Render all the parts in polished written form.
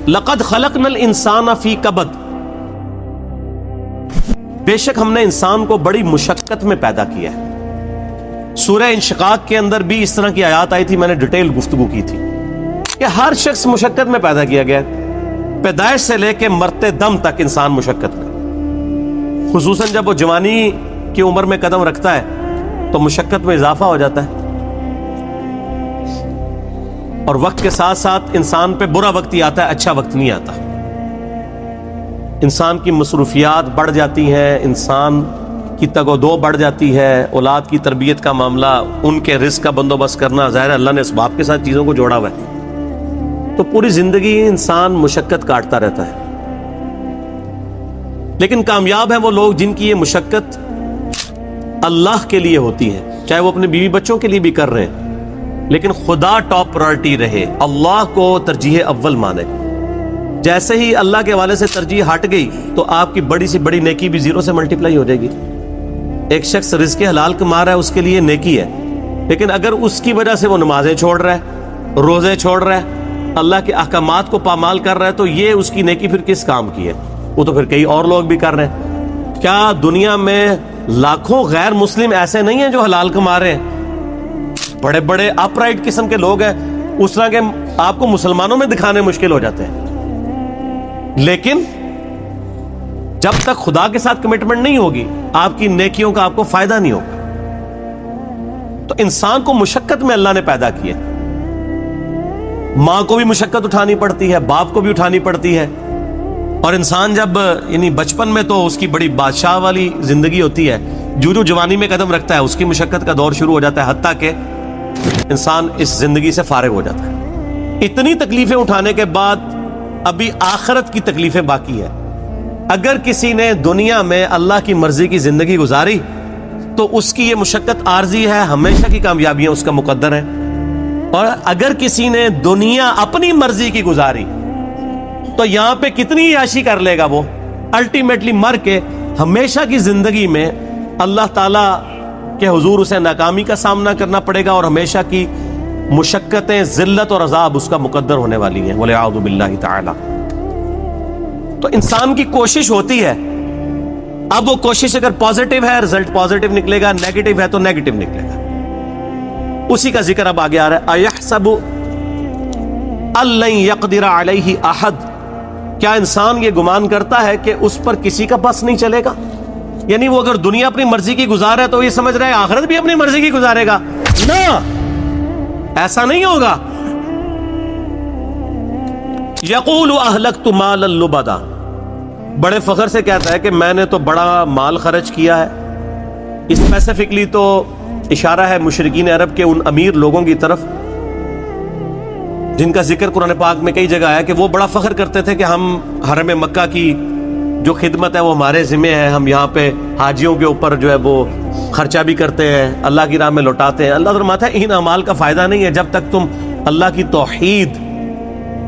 لقد خلقنا الانسان فی کبد، بے شک ہم نے انسان کو بڑی مشقت میں پیدا کیا ہے۔ سورہ انشقاق کے اندر بھی اس طرح کی آیات آئی تھی، میں نے ڈیٹیل گفتگو کی تھی کہ ہر شخص مشقت میں پیدا کیا گیا ہے، پیدائش سے لے کے مرتے دم تک انسان مشقت میں، خصوصاً جب وہ جوانی کی عمر میں قدم رکھتا ہے تو مشقت میں اضافہ ہو جاتا ہے، اور وقت کے ساتھ ساتھ انسان پہ برا وقت ہی آتا ہے، اچھا وقت نہیں آتا۔ انسان کی مصروفیات بڑھ جاتی ہیں، انسان کی تگ و دو بڑھ جاتی ہے، اولاد کی تربیت کا معاملہ، ان کے رزق کا بندوبست کرنا، ظاہر اللہ نے اسباب کے ساتھ چیزوں کو جوڑا ہوا ہے، تو پوری زندگی انسان مشقت کاٹتا رہتا ہے۔ لیکن کامیاب ہیں وہ لوگ جن کی یہ مشقت اللہ کے لیے ہوتی ہے، چاہے وہ اپنے بیوی بچوں کے لیے بھی کر رہے ہیں، لیکن خدا ٹاپ پرائرٹی رہے، اللہ کو ترجیح اول مانے۔ جیسے ہی اللہ کے حوالے سے ترجیح ہٹ گئی تو آپ کی بڑی سی بڑی نیکی بھی زیرو سے ملٹیپلائی ہو جائے گی۔ ایک شخص رزق حلال کما رہا ہے، اس کے لیے نیکی ہے، لیکن اگر اس کی وجہ سے وہ نمازیں چھوڑ رہا ہے، روزے چھوڑ رہا ہے، اللہ کے احکامات کو پامال کر رہا ہے، تو یہ اس کی نیکی پھر کس کام کی ہے؟ وہ تو پھر کئی اور لوگ بھی کر رہے ہیں۔ کیا دنیا میں لاکھوں غیر مسلم ایسے نہیں ہیں جو حلال کما رہے ہیں؟ بڑے بڑے اپ رائٹ قسم کے لوگ ہیں، اس طرح کے آپ کو مسلمانوں میں دکھانے مشکل ہو جاتے ہیں، لیکن جب تک خدا کے ساتھ کمٹمنٹ نہیں ہوگی آپ کی نیکیوں کا آپ کو فائدہ نہیں ہوگا۔ تو انسان کو مشقت میں اللہ نے پیدا کیا، ماں کو بھی مشقت اٹھانی پڑتی ہے، باپ کو بھی اٹھانی پڑتی ہے، اور انسان جب یعنی بچپن میں تو اس کی بڑی بادشاہ والی زندگی ہوتی ہے، جو جوانی میں قدم رکھتا ہے اس کی مشقت کا دور شروع ہو جاتا ہے، حتیٰ کہ انسان اس زندگی سے فارغ ہو جاتا ہے۔ اتنی تکلیفیں اٹھانے کے بعد ابھی آخرت کی تکلیفیں باقی ہے۔ اگر کسی نے دنیا میں اللہ کی مرضی کی زندگی گزاری تو اس کی یہ مشقت عارضی ہے، ہمیشہ کی کامیابیاں اس کا مقدر ہے، اور اگر کسی نے دنیا اپنی مرضی کی گزاری تو یہاں پہ کتنی عیاشی کر لے گا، وہ الٹیمیٹلی مر کے ہمیشہ کی زندگی میں اللہ تعالیٰ کے حضور اسے ناکامی کا سامنا کرنا پڑے گا، اور ہمیشہ کی مشقتیں، ذلت اور عذاب اس کا مقدر ہونے والی ہیں، وَلِعَوْذُ بِاللَّهِ تَعَالَى۔ تو انسان کی کوشش ہوتی ہے، اب وہ کوشش اگر پازیٹیو ہے رزلٹ پازیٹیو نکلے گا، نیگیٹو ہے تو نیگیٹو نکلے گا۔ اسی کا ذکر اب آگے آ رہا ہے، أَيَحْسَبُ أَن لَّن يَقْدِرَ عَلَيْهِ أَحَدٌ، کیا انسان یہ گمان کرتا ہے کہ اس پر کسی کا بس نہیں چلے گا؟ یعنی وہ اگر دنیا اپنی مرضی کی گزار ہے تو یہ سمجھ رہا ہے آخرت بھی اپنی مرضی کی گزارے گا؟ نہ، ایسا نہیں ہوگا۔ یقول اہلکت مالا لبدا، بڑے فخر سے کہتا ہے کہ میں نے تو بڑا مال خرچ کیا ہے۔ اسپیسیفکلی تو اشارہ ہے مشرکین عرب کے ان امیر لوگوں کی طرف جن کا ذکر قرآن پاک میں کئی جگہ آیا کہ وہ بڑا فخر کرتے تھے کہ ہم حرم مکہ کی جو خدمت ہے وہ ہمارے ذمہ ہے، ہم یہاں پہ حاجیوں کے اوپر جو ہے وہ خرچہ بھی کرتے ہیں، اللہ کی راہ میں لوٹاتے ہیں۔ اللہ فرماتا ہے ان اعمال کا فائدہ نہیں ہے جب تک تم اللہ کی توحید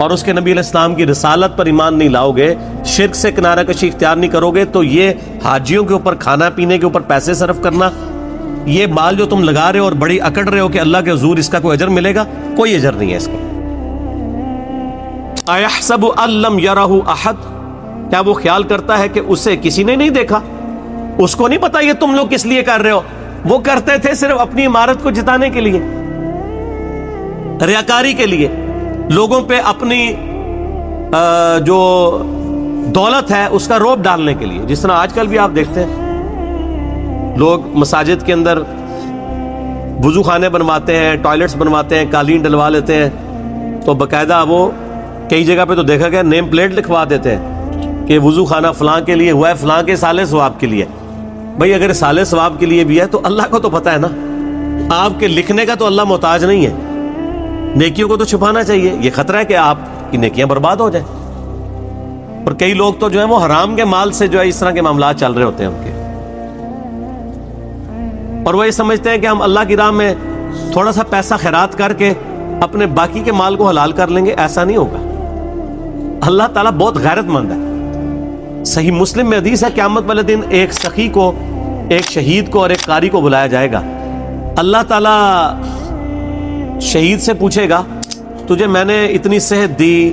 اور اس کے نبی علیہ السلام کی رسالت پر ایمان نہیں لاؤ گے، شرک سے کنارہ کشی اختیار نہیں کرو گے، تو یہ حاجیوں کے اوپر کھانا پینے کے اوپر پیسے صرف کرنا، یہ مال جو تم لگا رہے ہو اور بڑی اکڑ رہے ہو کہ اللہ کے حضور اس کا کوئی اجر ملے گا، کوئی اجر نہیں ہے اس کا۔ اَيَحْسَبُ أَن لَّمْ يَرَهُ أَحَدٌ، کیا وہ خیال کرتا ہے کہ اسے کسی نے نہیں دیکھا؟ اس کو نہیں پتا یہ تم لوگ کس لیے کر رہے ہو، وہ کرتے تھے صرف اپنی عمارت کو جتانے کے لیے، ریاکاری کے لیے، لوگوں پہ اپنی جو دولت ہے اس کا روب ڈالنے کے لیے۔ جس طرح آج کل بھی آپ دیکھتے ہیں لوگ مساجد کے اندر وضو خانے بنواتے ہیں، ٹوائلٹس بنواتے ہیں، قالین ڈلوا لیتے ہیں، تو باقاعدہ وہ کئی جگہ پہ تو دیکھا گیا نیم پلیٹ لکھوا دیتے ہیں کہ وضو خانہ فلاں کے لیے ہوا ہے، فلاں کے سالے ثواب کے لیے۔ بھئی اگر سالے ثواب کے لیے بھی ہے تو اللہ کو تو پتہ ہے نا، آپ کے لکھنے کا تو اللہ محتاج نہیں ہے۔ نیکیوں کو تو چھپانا چاہیے، یہ خطرہ ہے کہ آپ کی نیکیاں برباد ہو جائیں۔ اور کئی لوگ تو جو ہے وہ حرام کے مال سے جو ہے اس طرح کے معاملات چل رہے ہوتے ہیں ان کے، اور وہ یہ سمجھتے ہیں کہ ہم اللہ کی راہ میں تھوڑا سا پیسہ خیرات کر کے اپنے باقی کے مال کو حلال کر لیں گے، ایسا نہیں ہوگا۔ اللہ تعالیٰ بہت غیرت مند ہے۔ صحیح مسلم میں حدیث ہے قیامت والے دن ایک سخی کو، ایک شہید کو اور ایک قاری کو بلایا جائے گا۔ اللہ تعالیٰ شہید سے پوچھے گا تجھے میں نے اتنی صحت دی،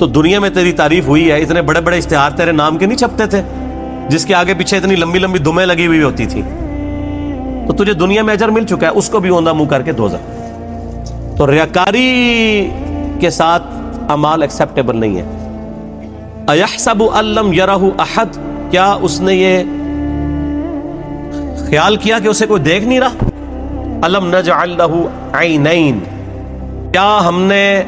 تو دنیا میں تیری تعریف ہوئی ہے، اتنے بڑے بڑے اشتہار تیرے نام کے نہیں چھپتے تھے جس کے آگے پیچھے اتنی لمبی لمبی دمیں لگی ہوئی ہوتی تھی، تو تجھے دنیا میں اجر مل چکا ہے، اس کو بھی اوندا منہ کر کے دوزخ۔ تو ریاکاری کے ساتھ اعمال ایکسیپٹیبل نہیں ہے۔ اَيَحْسَبُ أَن لَّمْ يَرَهُ أَحَدٌ، کیا اس نے یہ خیال کیا کہ اسے کوئی دیکھ نہیں رہا؟ أَلَمْ نَجْعَل لَّهُ عَيْنَيْنِ، کیا ہم نے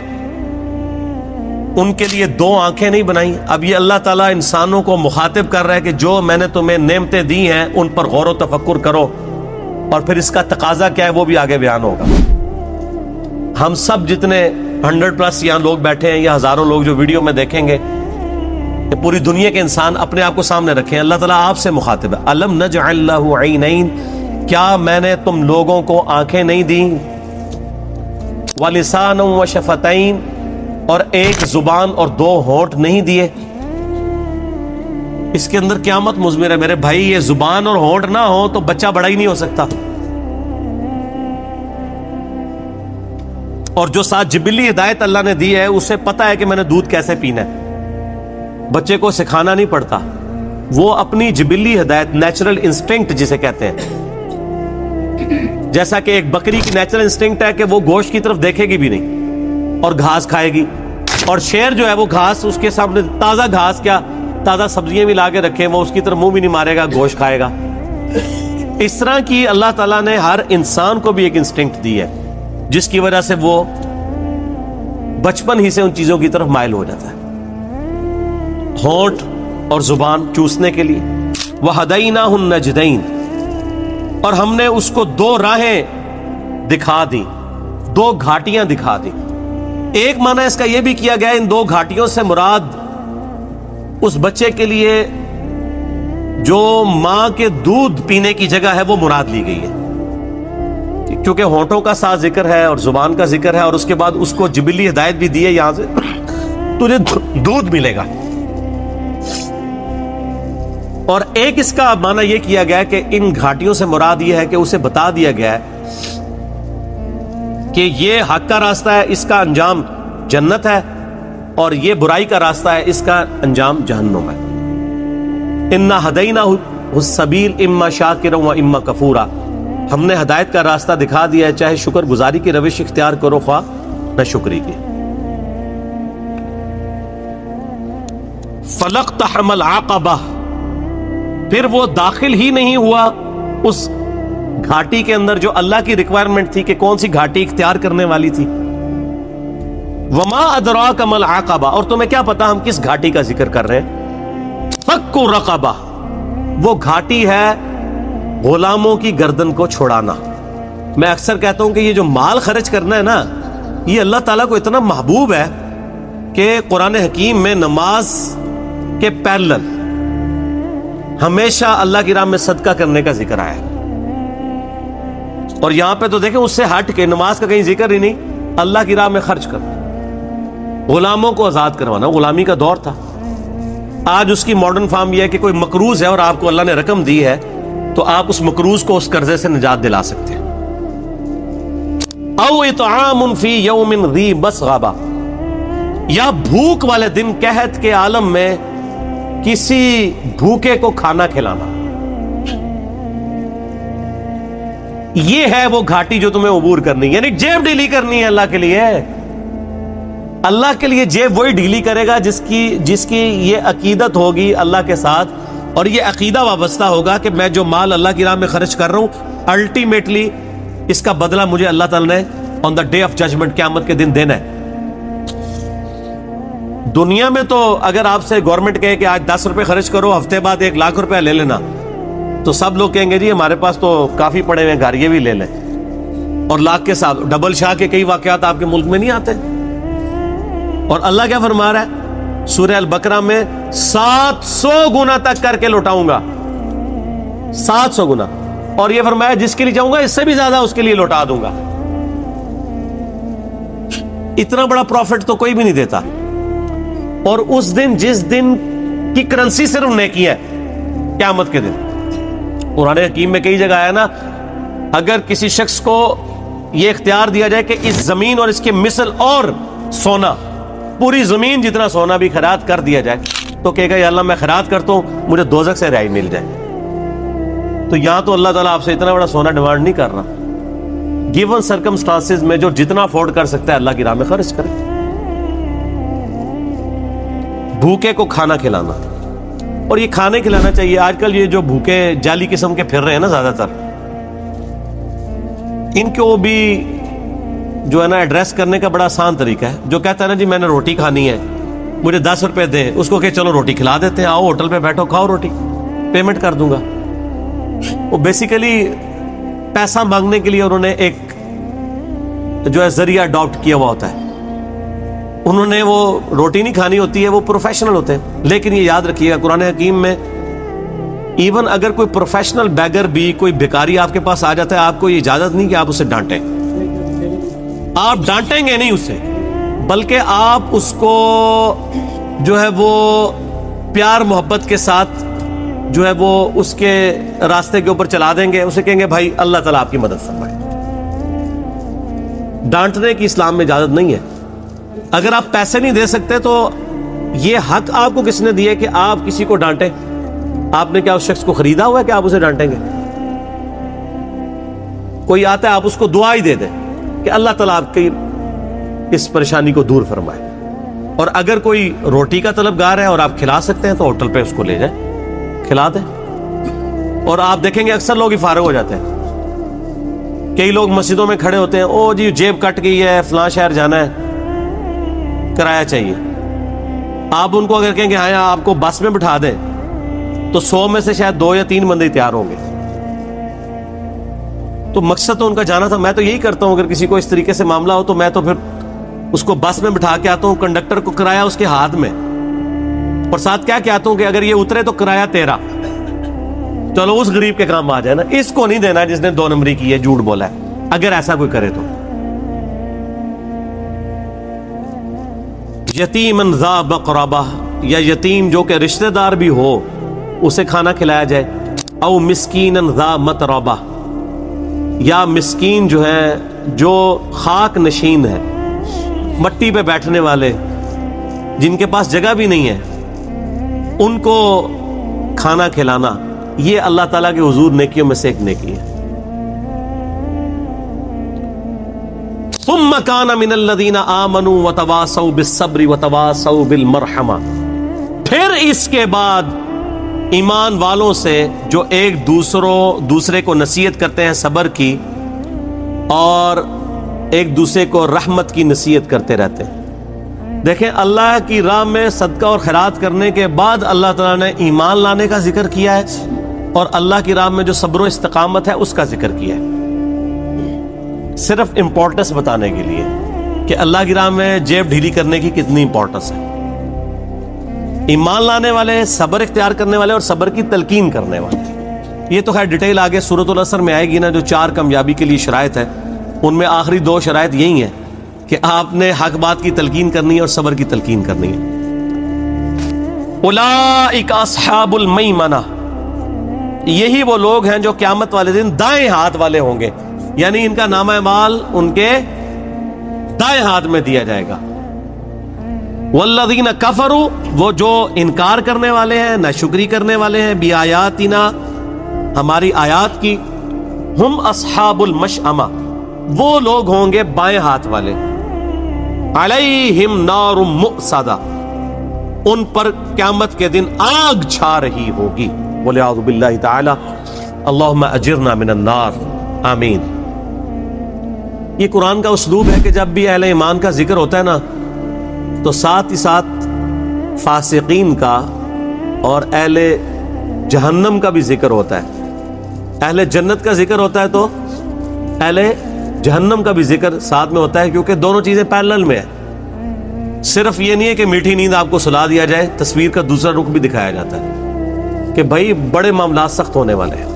ان کے لیے دو آنکھیں نہیں بنائی؟ اب یہ اللہ تعالیٰ انسانوں کو مخاطب کر رہا ہے کہ جو میں نے تمہیں نعمتیں دی ہیں ان پر غور و تفکر کرو، اور پھر اس کا تقاضا کیا ہے وہ بھی آگے بیان ہوگا۔ ہم سب جتنے 100+ یہاں لوگ بیٹھے ہیں یا ہزاروں لوگ جو ویڈیو میں دیکھیں گے، کہ پوری دنیا کے انسان اپنے آپ کو سامنے رکھیں، اللہ تعالیٰ آپ سے مخاطب ہے۔ أَلَمْ نَجْعَل لَّهُ عَيْنَيْنِ، کیا میں نے تم لوگوں کو آنکھیں نہیں دیں؟ وَلِسَانًا وَشَفَتَيْنِ، اور ایک زبان اور دو ہونٹ نہیں دیے؟ اس کے اندر قیامت مضمر ہے میرے بھائی، یہ زبان اور ہونٹ نہ ہو تو بچہ بڑا ہی نہیں ہو سکتا۔ اور جو ساتھ جبلی ہدایت اللہ نے دی ہے، اسے پتا ہے کہ میں نے دودھ کیسے پینا ہے، بچے کو سکھانا نہیں پڑتا، وہ اپنی جبلی ہدایت، نیچرل انسٹنکٹ جسے کہتے ہیں، جیسا کہ ایک بکری کی نیچرل انسٹنکٹ ہے کہ وہ گوشت کی طرف دیکھے گی بھی نہیں اور گھاس کھائے گی، اور شیر جو ہے وہ گھاس اس کے سامنے، تازہ گھاس کیا تازہ سبزیاں بھی لا کے رکھے وہ اس کی طرف منہ بھی نہیں مارے گا، گوشت کھائے گا۔ اس طرح کی اللہ تعالیٰ نے ہر انسان کو بھی ایک انسٹنکٹ دی ہے جس کی وجہ سے وہ بچپن ہی سے ان چیزوں کی طرف مائل ہو جاتا ہے، ہونٹ اور زبان چوسنے کے لیے۔ وَهَدَيْنَاهُ النَّجْدَيْنِ، اور ہم نے اس کو دو راہیں دکھا دی، دو گھاٹیاں دکھا دی۔ ایک معنی اس کا یہ بھی کیا گیا ان دو گھاٹیوں سے مراد اس بچے کے لیے جو ماں کے دودھ پینے کی جگہ ہے وہ مراد لی گئی ہے، کیونکہ ہونٹوں کا ساتھ ذکر ہے اور زبان کا ذکر ہے، اور اس کے بعد اس کو جبلی ہدایت بھی دی ہے، یہاں سے تجھے دودھ ملے گا۔ اور ایک اس کا معنی یہ کیا گیا کہ ان گھاٹیوں سے مراد یہ ہے کہ اسے بتا دیا گیا ہے کہ یہ حق کا راستہ ہے، اس کا انجام جنت ہے، اور یہ برائی کا راستہ ہے، اس کا انجام جہنم ہے۔ اِنَّا هَدَيْنَاهُ السَّبِيلَ إِمَّا شَاكِرًا وَإِمَّا كَفُورًا، ہم نے ہدایت کا راستہ دکھا دیا ہے، چاہے شکر گزاری کی روش اختیار کرو خواہ نہ شکری کی۔ فَلَقْتَحَمَ الْعَقَبَةَ، پھر وہ داخل ہی نہیں ہوا اس گھاٹی کے اندر جو اللہ کی ریکوائرمنٹ تھی کہ کون سی گھاٹی اختیار کرنے والی تھی۔ وَمَا أَدْرَاكَ مَا الْعَقَبَةُ، اور تمہیں کیا پتا ہم کس گھاٹی کا ذکر کر رہے ہیں؟ فَكُّ رَقَبَةٍ، وہ گھاٹی ہے غلاموں کی گردن کو چھڑانا۔ میں اکثر کہتا ہوں کہ یہ جو مال خرچ کرنا ہے نا، یہ اللہ تعالیٰ کو اتنا محبوب ہے کہ قرآن حکیم میں نماز کے پیرلل ہمیشہ اللہ کی راہ میں صدقہ کرنے کا ذکر آیا ہے، اور یہاں پہ تو دیکھیں اس سے ہٹ کے نماز کا کہیں ذکر ہی نہیں، اللہ کی راہ میں خرچ کرنا، غلاموں کو آزاد کروانا۔ غلامی کا دور تھا، آج اس کی ماڈرن فارم یہ ہے کہ کوئی مقروض ہے اور آپ کو اللہ نے رقم دی ہے تو آپ اس مقروض کو اس قرضے سے نجات دلا سکتے ہیں۔ او اطعام فی یوم ذی مسغبہ، یا بھوک والے دن قحط کے عالم میں کسی بھوکے کو کھانا کھلانا، یہ ہے وہ گھاٹی جو تمہیں عبور کرنی، یعنی جیب ڈھیلی کرنی ہے اللہ کے لیے۔ اللہ کے لیے جیب وہی ڈھیلی کرے گا جس کی یہ عقیدت ہوگی اللہ کے ساتھ، اور یہ عقیدہ وابستہ ہوگا کہ میں جو مال اللہ کی راہ میں خرچ کر رہا ہوں الٹیمیٹلی اس کا بدلہ مجھے اللہ تعالی نے آن دا ڈے آف ججمنٹ، قیامت کے دن دینا ہے۔ دنیا میں تو اگر آپ سے گورنمنٹ کہے کہ آج 10 روپے خرچ کرو، ہفتے بعد 1 لاکھ روپے لے لینا، تو سب لوگ کہیں گے جی ہمارے پاس تو کافی پڑے ہوئے گھر، یہ بھی لے لیں، اور لاکھ کے ساتھ ڈبل شاہ کے کئی واقعات آپ کے ملک میں نہیں آتے۔ اور اللہ کیا فرما رہا ہے سورہ البقرہ میں؟ 700 گنا تک کر کے لوٹاؤں گا، 700 گنا، اور یہ فرمایا جس کے لیے چاہوں گا اس سے بھی زیادہ اس کے لیے لوٹا دوں گا۔ اتنا بڑا پروفٹ تو کوئی بھی نہیں دیتا۔ اور اس دن جس دن کی کرنسی صرف نیکی ہے، قیامت کے دن، قرآن حکیم میں کئی جگہ آیا نا، اگر کسی شخص کو یہ اختیار دیا جائے کہ اس زمین اور اس کے مثل اور سونا پوری زمین جتنا سونا بھی خیرات کر دیا جائے تو کہے گا یا اللہ میں خیرات کرتا ہوں مجھے دوزخ سے رہائی مل جائے. تو یہاں تو اللہ تعالیٰ آپ سے اتنا بڑا سونا ڈیمانڈ نہیں کر رہا. گیون سرکمسٹانسز میں جو جتنا افورڈ کر سکتا ہے اللہ کی راہ میں خرچ کرے. بھوکے کو کھانا کھلانا, اور یہ کھانے کھلانا چاہیے. آج کل یہ جو بھوکے جعلی قسم کے پھر رہے ہیں نا زیادہ تر, ان کو بھی جو ہے نا ایڈریس کرنے کا بڑا آسان طریقہ ہے. جو کہتا ہے نا جی میں نے روٹی کھانی ہے مجھے 10 روپے دیں, اس کو کہ چلو روٹی کھلا دیتے ہیں, آؤ ہوٹل پہ بیٹھو کھاؤ روٹی, پیمنٹ کر دوں گا. وہ بیسیکلی پیسہ مانگنے کے لیے انہوں نے ایک جو ہے ذریعہ اڈاپٹ کیا ہوا ہوتا ہے. انہوں نے وہ روٹی نہیں کھانی ہوتی ہے, وہ پروفیشنل ہوتے ہیں. لیکن یہ یاد رکھیے گا قرآن حکیم میں ایون اگر کوئی پروفیشنل بیگر بھی کوئی بھکاری آپ کے پاس آ جاتا ہے, آپ کو یہ اجازت نہیں کہ آپ اسے ڈانٹیں. آپ ڈانٹیں گے نہیں اسے, بلکہ آپ اس کو جو ہے وہ پیار محبت کے ساتھ جو ہے وہ اس کے راستے کے اوپر چلا دیں گے. اسے کہیں گے بھائی اللہ تعالیٰ آپ کی مدد فرمائے. ڈانٹنے کی اسلام میں اجازت نہیں ہے. اگر آپ پیسے نہیں دے سکتے تو یہ حق آپ کو کس نے دیا کہ آپ کسی کو ڈانٹیں؟ آپ نے کیا اس شخص کو خریدا ہوا ہے کہ آپ اسے ڈانٹیں گے؟ کوئی آتا ہے آپ اس کو دعا ہی دے دیں کہ اللہ تعالیٰ آپ کی اس پریشانی کو دور فرمائے. اور اگر کوئی روٹی کا طلبگار ہے اور آپ کھلا سکتے ہیں تو ہوٹل پہ اس کو لے جائیں, کھلا دیں. اور آپ دیکھیں گے اکثر لوگ ہی فارغ ہو جاتے ہیں. کئی لوگ مسجدوں میں کھڑے ہوتے ہیں, او جی جیب کٹ گئی ہے فلاں شہر جانا ہے کرایہ چاہیے. آپ ان کو اگر کہیں کہ ہاں آپ کو بس میں بٹھا دیں تو 100 میں سے شاید 2 یا 3 بندے تیار ہوں گے. تو مقصد تو ان کا جانا تھا. میں تو یہی کرتا ہوں, اگر کسی کو اس طریقے سے معاملہ ہو تو میں تو پھر اس کو بس میں بٹھا کے آتا ہوں, کنڈکٹر کو کرایہ اس کے ہاتھ میں, اور ساتھ کیا کہتا ہوں کہ اگر یہ اترے تو کرایہ تیرا, چلو اس غریب کے کام آ جائے نا, اس کو نہیں دینا جس نے 2 نمبری کی ہے, جھوٹ بولا ہے. اگر ایسا کوئی کرے تو یتیمن ذا مقربہ, یا یتیم جو کہ رشتہ دار بھی ہو اسے کھانا کھلایا جائے. او مسکینن ذا متربہ, یا مسکین جو ہے جو خاک نشین ہے, مٹی پہ بیٹھنے والے جن کے پاس جگہ بھی نہیں ہے, ان کو کھانا کھلانا, یہ اللہ تعالیٰ کے حضور نیکیوں میں سے ایک نیکی ہے. ثم كان من الذين آمنوا وتواصوا بالصبر وتواصوا بالمرحمہ, پھر اس کے بعد ایمان والوں سے جو ایک دوسرے کو نصیحت کرتے ہیں صبر کی, اور ایک دوسرے کو رحمت کی نصیحت کرتے رہتے ہیں. دیکھیں اللہ کی راہ میں صدقہ اور خیرات کرنے کے بعد اللہ تعالیٰ نے ایمان لانے کا ذکر کیا ہے, اور اللہ کی راہ میں جو صبر و استقامت ہے اس کا ذکر کیا ہے, صرف امپورٹنس بتانے کے لیے کہ اللہ کی راہ میں جیب ڈھیلی کرنے کی کتنی امپورٹنس ہے. ایمان لانے والے, صبر اختیار کرنے والے, اور صبر کی تلقین کرنے والے. یہ تو خیر ڈیٹیل آگے سورۃ العصر میں آئے گی نا, جو 4 کامیابی کے لیے شرائط ہے, ان میں آخری 2 شرائط یہی ہیں کہ آپ نے حق بات کی تلقین کرنی ہے اور صبر کی تلقین کرنی ہے. اولئک اصحاب المیمنہ, یہی وہ لوگ ہیں جو قیامت والے دن دائیں ہاتھ والے ہوں گے, یعنی ان کا نامہ اعمال ان کے دائیں ہاتھ میں دیا جائے گا. والذین کفروا, وہ جو انکار کرنے والے ہیں, ناشکری کرنے والے ہیں, بیااتنا, ہماری آیات کی, ہم اصحاب المشأمہ, وہ لوگ ہوں گے بائیں ہاتھ والے, علیہم نار مؤصدہ, ان پر قیامت کے دن آگ چھا رہی ہوگی. وَلِعَوْذُ بِاللَّهِ تَعَالَى اللہم اجرنا من النار, آمین. یہ قرآن کا اسلوب ہے کہ جب بھی اہل ایمان کا ذکر ہوتا ہے نا تو ساتھ ہی ساتھ فاسقین کا اور اہل جہنم کا بھی ذکر ہوتا ہے. اہل جنت کا ذکر ہوتا ہے تو اہل جہنم کا بھی ذکر ساتھ میں ہوتا ہے, کیونکہ دونوں چیزیں پیرلل میں ہیں. صرف یہ نہیں ہے کہ میٹھی نیند آپ کو سلا دیا جائے, تصویر کا دوسرا رخ بھی دکھایا جاتا ہے کہ بھائی بڑے معاملات سخت ہونے والے ہیں.